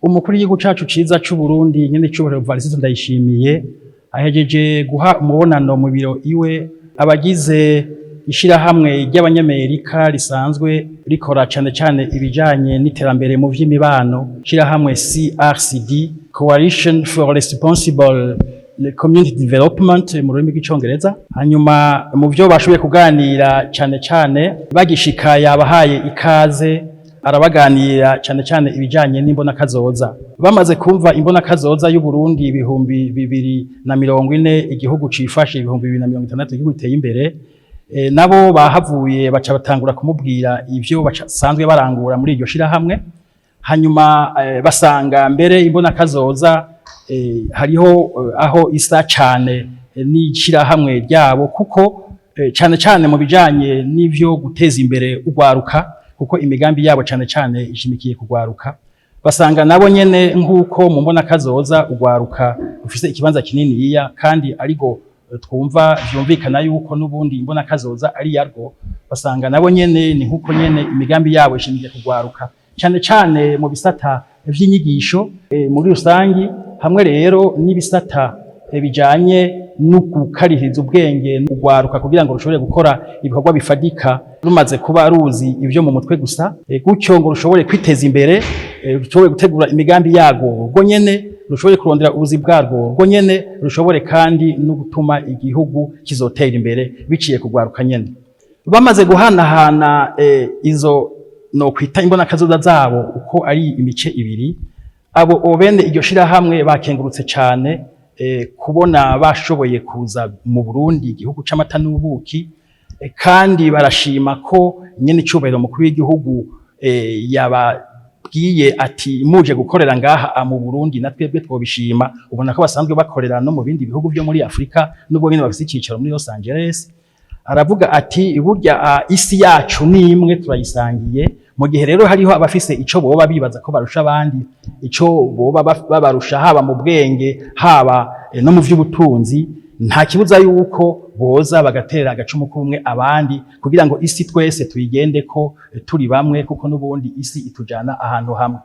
umukuru w'igihugu cacu ciza c'u Burundi nyene cyubahiro Varisito Ndayishimiye ahejeje guha umubonano mu biro iwe abagize ishirahamwe ry'abanyamerika risanzwe rikora cane ibijanye n'iterambere mu vy'imibano, ishirahamwe CRCD, Coalition for Responsible Community Development mu rurimi rw'icongereza. Hanyuma mu vyo bashoboye kuganira cane bagishika yabahaye ikaze arabaganira cane ibijanye n'imbona kazoza. Bamaze kumva imbona kazoza y'u Burundi 2040 igihugu cifashe 2060 igihugu giteye imbere, nabo bahavuye baca batangura kumubwira ivyo basanzwe barangura muri iryo shirahamwe. Hanyuma basanga mbere imbona kazoza hariho aho isa cane n'ishirahamwe ryabo, kuko cane mu bijanye n'ivyo guteza imbere ugwaruka, kuko imigambi yabo cane ishimikiye kugwaruka. Basanga nabo nyene nk'uko mu mbona kazoza ugwaruka ufise ikibanza kininiya kandi arigo twumva vyumvikana yuko n'ubundi imbona kazoza ari yarwo. Basanga nabo nyene ni nkuko nyene imigambi yabo ishimikiye kugwaruka cane mu bisata vy'inyigisho muri rusangi, hamwe rero n'ibisata bijanye no gukarihiriza ubwenge ugwaruka kugira ngo rushobore gukora ibikorwa bifadika rumaze kuba ruzi ivyo mu mutwe gusa, gutyo ngo rushobore kwiteza imbere, rushobore gutegura imigambi yago ubwo nyene, rushobore kurondera ubuzi bwarwo ubwo nyene, rushobore kandi no gutuma igihugu kizotera imbere biciye kugwaruka nyene. Bamaze guhanahana izo no kwita imbona kazoza zabo uko ari imice ibiri, abo bene iryo shirahamwe bakengurutse cane kubona bashoboye kuza mu Burundi igihugu c'amata n'ubuki, kandi barashima ko nyene icubahiro mukuru w'igihugu yababwiye ati muje gukorera ngaha mu Burundi natwebwe twobishima. Ubona ko basanzwe bakorera no mu bindi bihugu byo muri Afrika, n'ubwo nyene bafise icicaro muri Los Angeles. Aravuga ati burya isi yacu ni imwe turayisangiye, mu gihe rero hariho abafise ico boba bibaza ko barusha abandi, ico boba babarusha haba mu bwenge haba no mu vy'ubutunzi, nta kibuza yuko boza bagatera agacumu kumwe abandi kugira ngo isi twese tuyigendeko turi bamwe, kuko n'ubundi isi itujana ahantu hamwe.